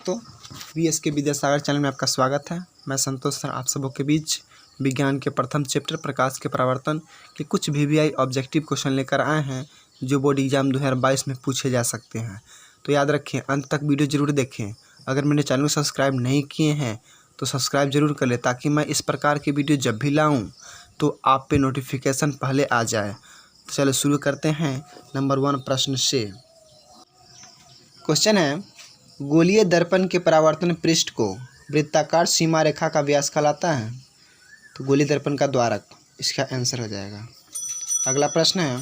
तो VS के Vidyasagar channel में आपका स्वागत है। मैं संतोष सर आप सबों के बीच विज्ञान के प्रथम चैप्टर प्रकाश के परावर्तन के कुछ VVI ऑब्जेक्टिव क्वेश्चन लेकर आए हैं जो बोर्ड एग्जाम 2022 में पूछे जा सकते हैं। तो याद रखें, अंत तक वीडियो जरूर देखें। अगर मेरे चैनल को सब्सक्राइब नहीं किए हैं तो सब्सक्राइब जरूर कर लें ताकि मैं इस प्रकार की वीडियो जब भी लाऊँ तो आप पे नोटिफिकेशन पहले आ जाए। तो चलो शुरू करते हैं नंबर 1 प्रश्न से। क्वेश्चन है, गोलीय दर्पण के परावर्तन पृष्ठ को वृत्ताकार सीमा रेखा का व्यास कहलाता है। तो गोलीय दर्पण का द्वारक इसका आंसर हो जाएगा। अगला प्रश्न है,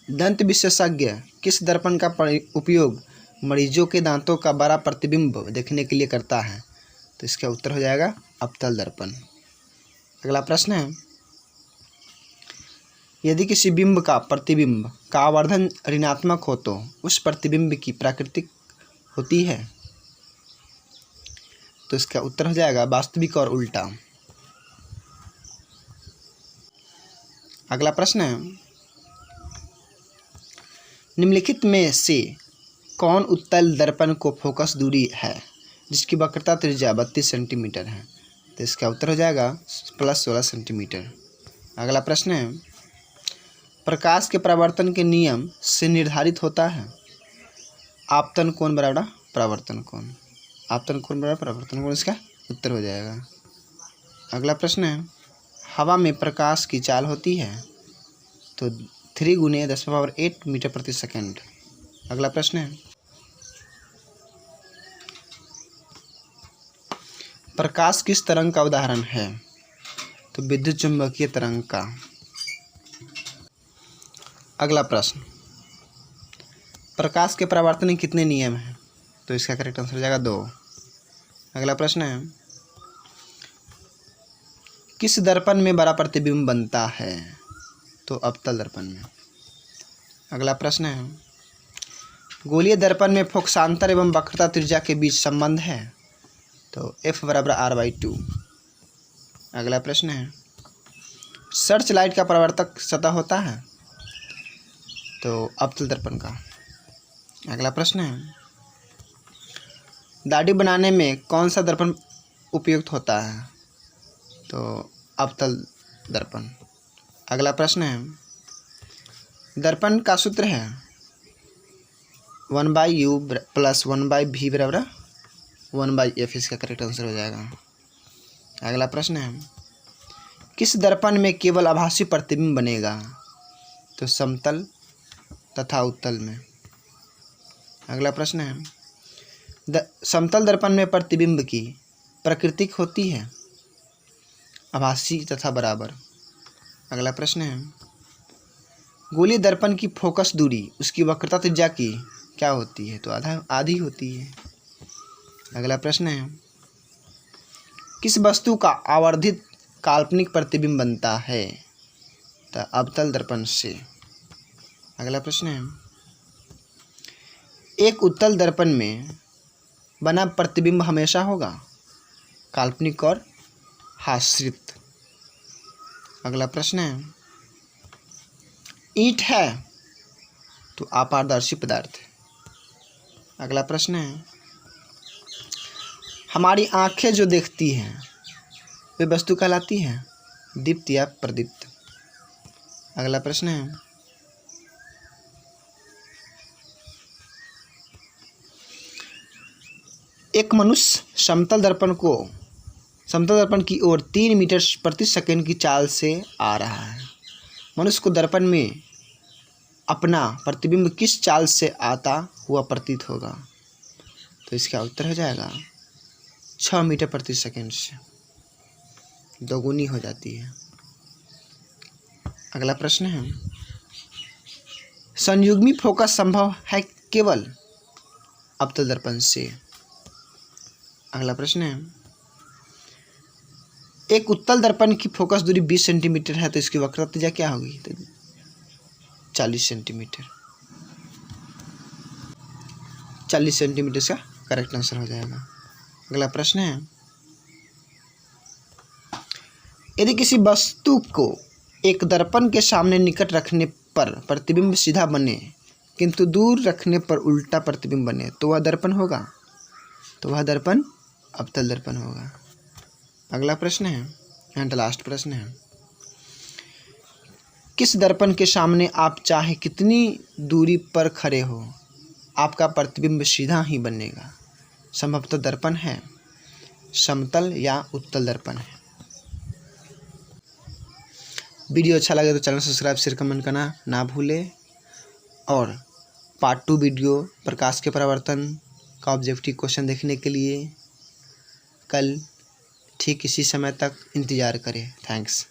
दंत विशेषज्ञ किस दर्पण का उपयोग मरीजों के दांतों का बड़ा प्रतिबिंब देखने के लिए करता है। तो इसका उत्तर हो जाएगा अवतल दर्पण। अगला प्रश्न है, यदि किसी बिंब का प्रतिबिंब का आवर्धन ऋणात्मक हो तो उस प्रतिबिंब की प्राकृतिक होती है। तो इसका उत्तर हो जाएगा वास्तविक और उल्टा। अगला प्रश्न है, निम्नलिखित में से कौन उत्तल दर्पण को फोकस दूरी है जिसकी वक्रता त्रिज्या 32 सेंटीमीटर है। तो इसका उत्तर हो जाएगा +16 सेंटीमीटर। अगला प्रश्न है, प्रकाश के परावर्तन के नियम से निर्धारित होता है आपतन कोण बराबर परावर्तन कोण। आपतन कोण बराबर परावर्तन कोण, इसका उत्तर हो जाएगा। अगला प्रश्न है, हवा में प्रकाश की चाल होती है। तो 3 × 10⁸ मीटर प्रति सेकंड। अगला प्रश्न है, प्रकाश किस तरंग का उदाहरण है। तो विद्युत चुंबकीय तरंग का। अगला प्रश्न, प्रकाश के परावर्तन के कितने नियम हैं। तो इसका करेक्ट आंसर हो जाएगा 2। अगला प्रश्न है, किस दर्पण में बड़ा प्रतिबिंब बनता है। तो अवतल दर्पण में। अगला प्रश्न है, गोलीय दर्पण में फोकसांतर एवं वक्रता त्रिज्या के बीच संबंध है। तो F = R/2। अगला प्रश्न है, सर्च लाइट का परावर्तक सतह होता है। तो अवतल दर्पण का। अगला प्रश्न है, दाढ़ी बनाने में कौन सा दर्पण उपयुक्त होता है। तो अवतल दर्पण। अगला प्रश्न है, दर्पण का सूत्र है 1/U + 1/V = 1/F। इसका करेक्ट आंसर हो जाएगा। अगला प्रश्न है, किस दर्पण में केवल आभासी प्रतिबिंब बनेगा। तो समतल तथा उत्तल में। अगला प्रश्न है, समतल दर्पण में प्रतिबिंब की प्रकृति होती है आभासी तथा बराबर। अगला प्रश्न है, गोलीय दर्पण की फोकस दूरी उसकी वक्रता त्रिज्या की क्या होती है। तो आधी होती है। अगला प्रश्न है, किस वस्तु का आवर्धित काल्पनिक प्रतिबिंब बनता है। तो अवतल दर्पण से। अगला प्रश्न है, एक उत्तल दर्पण में बना प्रतिबिंब हमेशा होगा काल्पनिक और आश्रित। अगला प्रश्न है, ईंट है तो अपारदर्शी पदार्थ है। अगला प्रश्न है, हमारी आंखें जो देखती हैं वे वस्तु कहलाती हैं दीप्त या प्रदीप्त। अगला प्रश्न है, एक मनुष्य समतल दर्पण की ओर 3 मीटर प्रति सेकंड की चाल से आ रहा है। मनुष्य को दर्पण में अपना प्रतिबिंब किस चाल से आता हुआ प्रतीत होगा। तो इसका उत्तर हो जाएगा 6 मीटर प्रति सेकंड से, दोगुनी हो जाती है। अगला प्रश्न है, संयुग्मी फोकस संभव है केवल अवतल दर्पण से। अगला प्रश्न है, एक उत्तल दर्पण की फोकस दूरी 20 सेंटीमीटर है तो इसकी वक्रता त्रिज्या क्या होगी। तो 40 सेंटीमीटर। 40 सेंटीमीटर का करेक्ट आंसर हो जाएगा। अगला प्रश्न है, यदि किसी वस्तु को एक दर्पण के सामने निकट रखने पर प्रतिबिंब सीधा बने किंतु दूर रखने पर उल्टा प्रतिबिंब बने तो वह दर्पण होगा। तो वह दर्पण अवतल दर्पण होगा। अगला प्रश्न है, एंड लास्ट प्रश्न है, किस दर्पण के सामने आप चाहे कितनी दूरी पर खड़े हो आपका प्रतिबिंब सीधा ही बनेगा? संभवतः दर्पण है समतल या उत्तल दर्पण है। वीडियो अच्छा लगे तो चैनल सब्सक्राइब शेयर कमेंट करना ना भूले। और पार्ट 2 वीडियो प्रकाश के परावर्तन का ऑब्जेक्टिव क्वेश्चन देखने के लिए कल ठीक इसी समय तक इंतज़ार करें। थैंक्स।